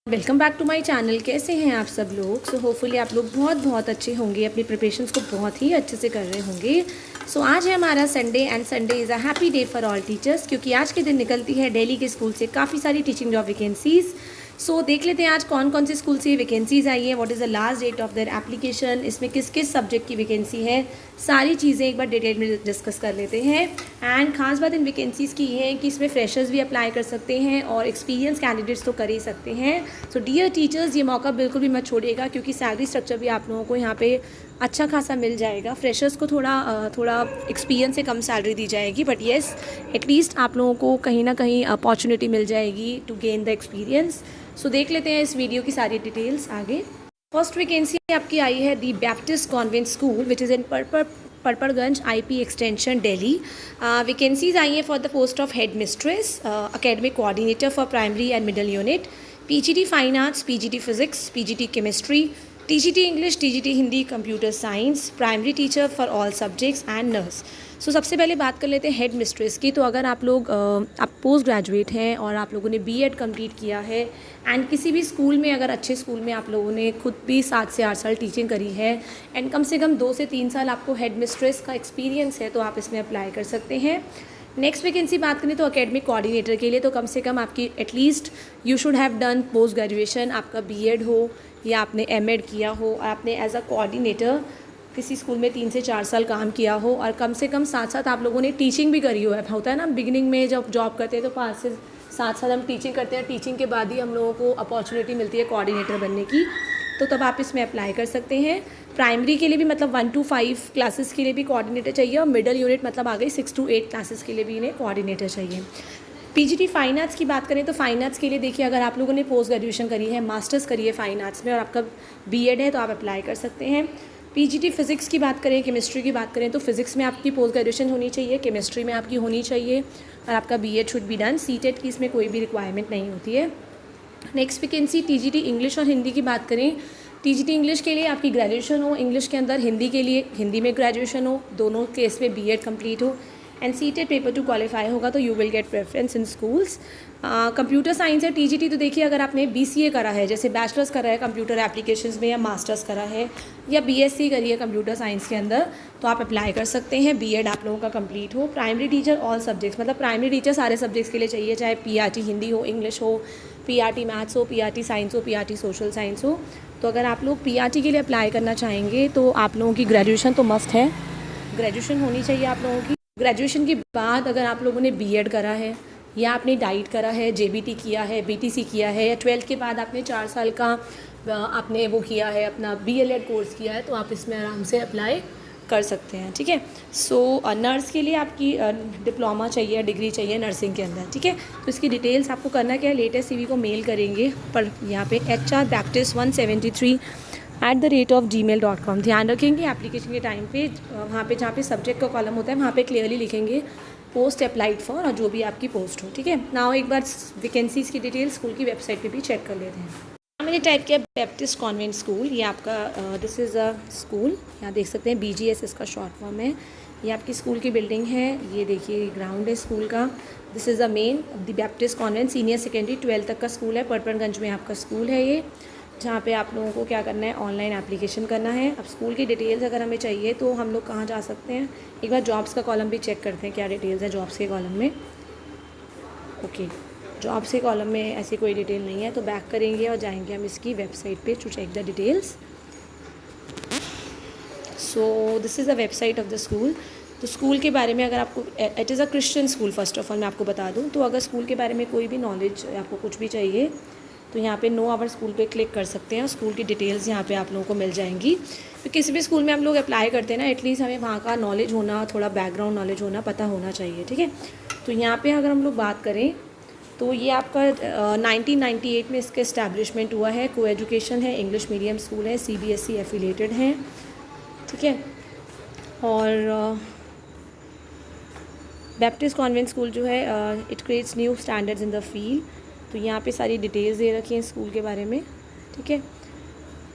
Welcome back to my channel. कैसे हैं आप सब लोग? सो होपफुली आप लोग बहुत अच्छे होंगे, अपनी प्रिपरेशंस को बहुत ही अच्छे से कर रहे होंगे। सो आज है हमारा Sunday and Sunday is a happy day for all teachers, क्योंकि आज के दिन निकलती है दिल्ली के स्कूल से काफ़ी सारी टीचिंग जॉब वैकेंसीज़। सो देख लेते हैं आज कौन कौन से स्कूल से वैकेंसीज़ आई है, what is the last date of their application, इसमें किस किस सब्जेक्ट की वैकेंसी है, सारी चीज़ें एक बार डिटेल में डिस्कस कर लेते हैं। एंड खास बात इन वैकेंसीज़ की ये है कि इसमें फ्रेशर्स भी अप्लाई कर सकते हैं और एक्सपीरियंस कैंडिडेट्स तो कर ही सकते हैं। सो डियर टीचर्स, ये मौका बिल्कुल भी मत छोड़िएगा, क्योंकि सैलरी स्ट्रक्चर भी आप लोगों को यहाँ पे अच्छा खासा मिल जाएगा। फ्रेशर्स को थोड़ा एक्सपीरियंस से कम सैलरी दी जाएगी, बट येस एटलीस्ट आप लोगों को कहीं ना कहीं अपॉर्चुनिटी मिल जाएगी टू गेन द एक्सपीरियंस। सो देख लेते हैं इस वीडियो की सारी डिटेल्स आगे। फर्स्ट वैकेंसी आपकी आई है the Baptist convent school which is in Patparganj IP extension Delhi. Vacancies आई हैं for the post of head mistress, academic coordinator for primary and middle unit, PGT fine arts, PGT physics, PGT chemistry, TGT English, TGT Hindi, computer science, primary teacher for all subjects and nurse. So सबसे पहले बात कर लेते हैं head mistress की। तो अगर आप लोग आप पोस्ट ग्रेजुएट हैं और आप लोगों ने B.Ed कंप्लीट किया है एंड किसी भी स्कूल में, अगर अच्छे स्कूल में आप लोगों ने खुद भी 7 से 8 साल टीचिंग करी है एंड कम से कम 2 से 3 साल आपको हेड मिस्ट्रेस का एक्सपीरियंस है, तो आप इसमें अप्लाई कर सकते हैं। नेक्स्ट वैकेंसी बात करें तो अकेडमिक कोऑर्डिनेटर के लिए, तो कम से कम आपकी at least you should have done post graduation, आपका B.Ed हो या आपने M.Ed किया हो और आपने एज अ कोऑर्डिनेटर किसी स्कूल में 3 से 4 साल काम किया हो और कम से कम साथ साथ आप लोगों ने टीचिंग भी करी हो। होता है ना, बिगिनिंग में जब जॉब करते हैं तो 5 से 7 साल हम टीचिंग करते हैं, टीचिंग के बाद ही हम लोगों को अपॉर्चुनिटी मिलती है कोऑर्डिनेटर बनने की, तो तब आप इसमें अप्लाई कर सकते हैं। प्राइमरी के लिए भी मतलब 1 to 5 क्लासेस के लिए भी कोऑर्डिनेटर चाहिए और मिडिल यूनिट मतलब आ गई 6 to 8 क्लासेस के लिए भी इन्हें कोऑर्डिनेटर चाहिए। PGT फाइन आर्ट्स की बात करें तो फाइन आर्ट्स के लिए देखिए, अगर आप लोगों ने पोस्ट ग्रेजुएशन करी है, मास्टर्स करी है फाइन आर्ट्स में और आपका B.Ed है तो आप अप्लाई कर सकते हैं। PGT फिजिक्स की बात करें, केमिस्ट्री की बात करें तो फिजिक्स में आपकी पोस्ट ग्रेजुएशन होनी चाहिए, केमिस्ट्री में आपकी होनी चाहिए और आपका B.Ed should be done. CTET की इसमें कोई भी रिक्वायरमेंट नहीं होती है। नेक्स्ट वैकेंसी TGT इंग्लिश और हिंदी की बात करें, TGT इंग्लिश के लिए आपकी ग्रेजुएशन हो इंग्लिश के अंदर, हिंदी के लिए हिंदी में ग्रेजुएशन हो, दोनों केस में B.Ed कंप्लीट हो एंड CTET पेपर 2 क्वालिफाई होगा तो you will get preference in schools. Computer science है TGT, तो देखिए अगर आपने BCA करा है, जैसे बैचलर्स करा है कंप्यूटर एप्लीकेशंस में या मास्टर्स करा है या BSc करी है कंप्यूटर साइंस के अंदर, तो आप अप्लाई कर सकते हैं। B.Ed आप लोगों का कंप्लीट हो। प्राइमरी टीचर ऑल सब्जेक्ट्स, मतलब प्राइमरी टीचर सारे सब्जेक्ट्स के लिए चाहिए, चाहे PRT हिंदी हो, इंग्लिश हो, PRT मैथ्स हो, PRT साइंस हो, PRT सोशल साइंस हो। तो अगर आप लोग PRT के लिए अप्लाई करना चाहेंगे तो आप लोगों की ग्रेजुएशन तो मस्ट है, ग्रेजुएशन होनी चाहिए आप लोगों की। ग्रेजुएशन के बाद अगर आप लोगों ने B.Ed करा है या आपने डाइट करा है, JBT किया है, BTC किया है या 12th के बाद आपने 4 साल का आपने वो किया है, अपना BLED कोर्स किया है, तो आप इसमें आराम से अप्लाई कर सकते हैं। ठीक है। सो नर्स के लिए आपकी डिप्लोमा चाहिए, डिग्री चाहिए नर्सिंग के अंदर। ठीक है। तो इसकी डिटेल्स आपको करना क्या है, लेटेस्ट CV को मेल करेंगे पर यहाँ पे HR-baptist173@gmail.com। ध्यान रखेंगे एप्लीकेशन के टाइम पे वहाँ पे जहाँ पे सब्जेक्ट का कॉलम होता है वहाँ पे क्लियरली लिखेंगे पोस्ट अप्लाइड फॉर और जो भी आपकी पोस्ट हो। ठीक है। नाउ एक बार वैकेंसीज़ की डिटेल्स स्कूल की वेबसाइट पे भी चेक कर लेते हैं। मैंने टाइप किया बैप्टिस्ट कॉन्वेंट स्कूल, ये आपका दिस इज़ अ स्कूल, यहाँ देख सकते हैं BGS इसका शॉर्ट फॉर्म है। ये आपकी स्कूल की बिल्डिंग है, ये देखिए ग्राउंड है स्कूल का। This is the main the Baptist convent senior secondary 12th तक का स्कूल है, परपरगंज में आपका स्कूल है ये, जहाँ पे आप लोगों को क्या करना है, ऑनलाइन एप्लीकेशन करना है। अब स्कूल की डिटेल्स अगर हमें चाहिए तो हम लोग कहाँ जा सकते हैं, एक बार जॉब्स का कॉलम भी चेक करते हैं क्या डिटेल्स है जॉब्स के कॉलम में। ओके, जॉब्स के कॉलम में ऐसी कोई डिटेल नहीं है, तो बैक करेंगे और जाएंगे हम इसकी वेबसाइट पे to check the details. So this is the website of the school. तो स्कूल के बारे में अगर आपको, it is a Christian school first of all मैं आपको बता दूं, तो अगर स्कूल के बारे में कोई भी नॉलेज आपको कुछ भी चाहिए तो यहाँ पे नो आवर स्कूल पे क्लिक कर सकते हैं और स्कूल की डिटेल्स यहाँ पे आप लोगों को मिल जाएंगी। तो किसी भी स्कूल में हम लोग अप्लाई करते हैं ना, एटलीस्ट हमें वहाँ का नॉलेज होना, थोड़ा बैकग्राउंड नॉलेज होना, पता होना चाहिए। ठीक है। तो यहाँ पर अगर हम लोग बात करें तो ये आपका 1998 में इसका इस्टेब्लिशमेंट हुआ है, को एजुकेशन है, इंग्लिश मीडियम स्कूल है, CBSE एफिलेटेड हैं। ठीक है। और बैप्टिस्ट कॉन्वेंट स्कूल जो है it creates new standards in the field. तो यहाँ पे सारी डिटेल्स दे रखी हैं स्कूल के बारे में। ठीक है।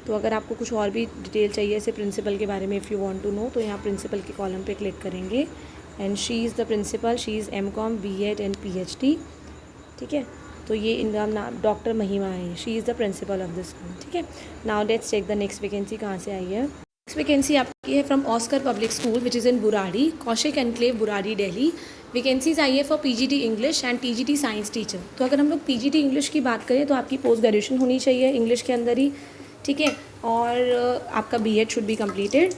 तो अगर आपको कुछ और भी डिटेल चाहिए जैसे प्रिंसिपल के बारे में, if you want to know, तो यहाँ प्रिंसिपल के कॉलम पे क्लिक करेंगे and she is the principal, she is M.Com, B.Ed and PhD। ठीक है। तो ये इनका नाम डॉक्टर महिमा है, she is the principal of the school. ठीक है, now let's check the next vacancy कहाँ से आई है। नेक्स्ट वैकेंसी आपकी है from Oscar public school which is in Burari, Kaushik enclave Burari Delhi. Vacancies आई है for PGT English and TGT science teacher. तो अगर हम लोग पीजीटी इंग्लिश की बात करें तो आपकी पोस्ट ग्रेजुएशन होनी चाहिए इंग्लिश के अंदर ही, ठीक है, और आपका B Ed should be completed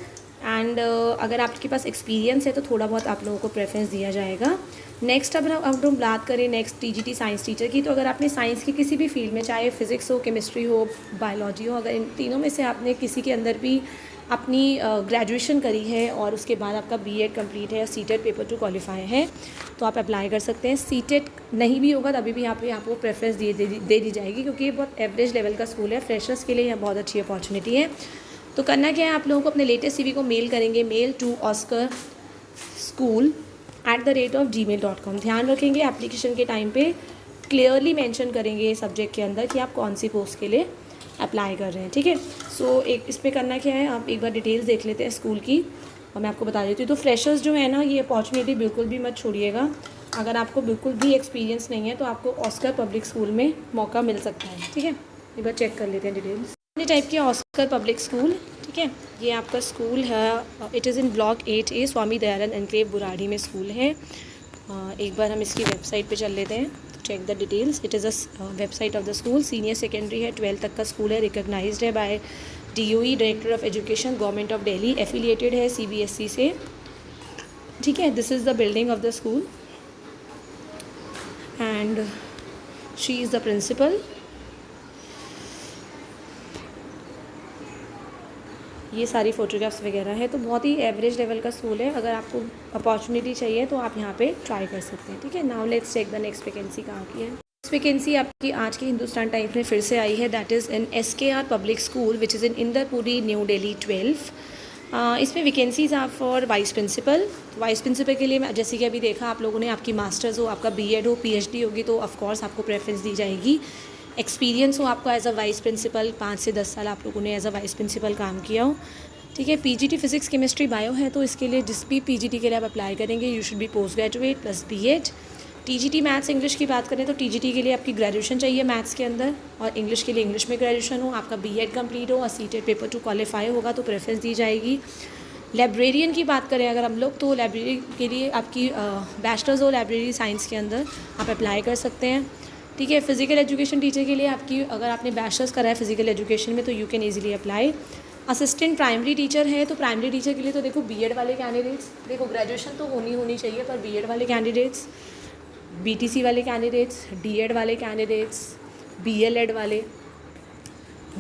and अगर आपके पास एक्सपीरियंस है तो थोड़ा बहुत आप लोगों को प्रेफरेंस दिया जाएगा। नेक्स्ट अब हम बात करें नेक्स्ट टीजीटी साइंस टीचर की, तो अगर आपने साइंस की किसी भी फील्ड में, चाहे फिज़िक्स हो, केमिस्ट्री हो, बायोलॉजी हो, अगर इन तीनों में से आपने किसी के अंदर भी अपनी ग्रेजुएशन करी है और उसके बाद आपका बीएड कंप्लीट है या सीटेट पेपर 2 क्वालिफाई है तो आप अप्लाई कर सकते हैं। सीटेट नहीं भी होगा तभी भी यहाँ पे आपको प्रेफरेंस दे दी जाएगी, क्योंकि ये बहुत एवरेज लेवल का स्कूल है, फ्रेशर्स के लिए यह बहुत अच्छी अपॉर्चुनिटी है। तो करना क्या है, आप लोगों को अपने लेटेस्ट CV को मेल करेंगे, मेल टू oscarschool@gmail.com। ध्यान रखेंगे एप्लीकेशन के टाइम पे क्लियरली मेंशन करेंगे सब्जेक्ट के अंदर कि आप कौन सी पोस्ट के लिए अप्लाई कर रहे हैं। ठीक है, सो एक इस पर करना क्या है, आप एक बार डिटेल्स देख लेते हैं स्कूल की और मैं आपको बता देती हूँ। तो फ्रेशर्स जो है ना, ये अपॉर्चुनिटी बिल्कुल भी मत छोड़िएगा। अगर आपको बिल्कुल भी एक्सपीरियंस नहीं है तो आपको ऑस्कर पब्लिक स्कूल में मौका मिल सकता है। ठीक है, एक बार चेक कर लेते हैं डिटेल्स। अपने टाइप की ऑस्कर पब्लिक स्कूल, ठीक है, ये आपका स्कूल है, it is in block 8A, Swami Dayanand enclave Burari में स्कूल है। एक बार हम इसकी वेबसाइट पे चल लेते हैं, check the details. It is a website of the school, senior secondary है, 12th तक का स्कूल है, रिकॉग्नाइज्ड है by DOE director of education government of Delhi, affiliated है CBSE से। ठीक है, this is the building of the school and she is the principal. ये सारी फ़ोटोग्राफ्स वगैरह है, तो बहुत ही एवरेज लेवल का स्कूल है। अगर आपको अपॉर्चुनिटी चाहिए तो आप यहाँ पे ट्राई कर सकते हैं। ठीक है, now let's check the next vacancy कहाँ की है। नेक्स्ट वैकेंसी आपकी आज की हिंदुस्तान टाइम्स में फिर से आई है, that is in SKR public school which is in Inderpuri New Delhi 12। इसमें वैकेंसीज आप for vice principal. Vice principal के लिए जैसे कि अभी देखा आप लोगों ने, आपकी मास्टर्स हो, आपका BEd हो, PhD होगी तो ऑफकोर्स आपको प्रेफरेंस दी जाएगी। एक्सपीरियंस हो आपका एज अ वाइस प्रिंसिपल, 5 से 10 साल आप लोगों ने एज अ वाइस प्रिंसिपल काम किया हो। ठीक है, PGT फिजिक्स केमिस्ट्री बायो है, तो इसके लिए जिस भी PGT के लिए आप अप्लाई करेंगे you should be post graduate plus BEd। TGT maths English की बात करें तो TGT के लिए आपकी ग्रेजुएशन चाहिए मैथ्स के अंदर, और इंग्लिश के लिए इंग्लिश में ग्रेजुएशन हो, आपका BEd कंप्लीट हो और सीटेट पेपर 2 क्वालिफाई होगा तो प्रेफरेंस दी जाएगी। लाइब्रेरियन की बात करें अगर हम लोग, तो लाइब्रेरी के लिए आपकी बैचलर्स हो लाइब्रेरी साइंस के अंदर आप अप्लाई कर सकते हैं। ठीक है, फिजिकल एजुकेशन टीचर के लिए आपकी, अगर आपने बैचलर्स करा है फिजिकल एजुकेशन में तो you can easily apply. Assistant primary teacher है, तो प्राइमरी टीचर के लिए तो देखो BEd वाले कैंडिडेट्स, देखो ग्रेजुएशन तो होनी चाहिए, पर BEd वाले कैंडिडेट्स, BTC वाले कैंडिडेट्स, DEd वाले कैंडिडेट्स, BLEd वाले,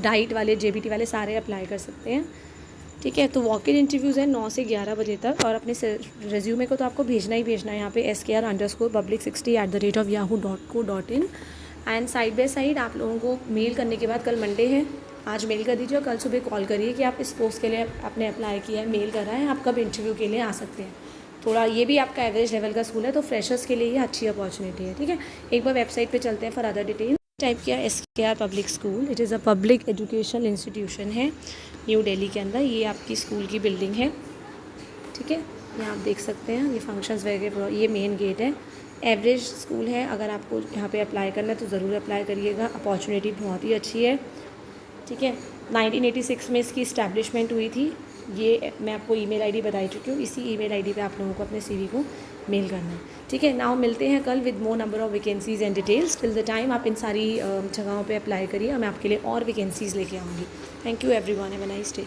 डाइट वाले, JBT वाले सारे अप्लाई कर सकते हैं। ठीक है, तो वॉक इन इंटरव्यूज़ है 9 से 11 बजे तक, और अपने रेज्यूमे को तो आपको भेजना ही भेजना है यहाँ पे skr_public60@yahoo.co.in। And side by side आप लोगों को मेल करने के बाद, कल मंडे है, आज मेल कर दीजिए और कल सुबह कॉल करिए कि आप इस पोस्ट के लिए आपने अप्लाई किया है, मेल करा है, आप कब इंटरव्यू के लिए आ सकते हैं। थोड़ा ये भी आपका एवरेज लेवल का स्कूल है, तो फ्रेशर्स के लिए ये अच्छी अपॉर्चुनिटी है। ठीक है, एक बार वेबसाइट पे चलते हैं फॉर अदर डिटेल। टाइप किया SKR public school, it is a public education institution है न्यू दिल्ली के अंदर। ये आपकी स्कूल की बिल्डिंग है। ठीक है, यहाँ आप देख सकते हैं, ये फंक्शंस वगैरह, ये मेन गेट है। एवरेज स्कूल है, अगर आपको यहाँ पे अप्लाई करना है तो ज़रूर अप्लाई करिएगा, अपॉर्चुनिटी बहुत ही अच्छी है। ठीक है, 1986 में इसकी इस्टेब्लिशमेंट हुई थी। ये मैं आपको ईमेल आईडी बता चुकी हूँ, इसी ईमेल आईडी पे आप लोगों को अपने CV को मेल करना है। ठीक है, नाउ मिलते हैं कल with more number of vacancies and details. Till the time आप इन सारी जगहों पे अप्लाई करिए और मैं आपके लिए और वैकेंसीज़ लेके आऊँगी। Thank you everyone, have a nice day.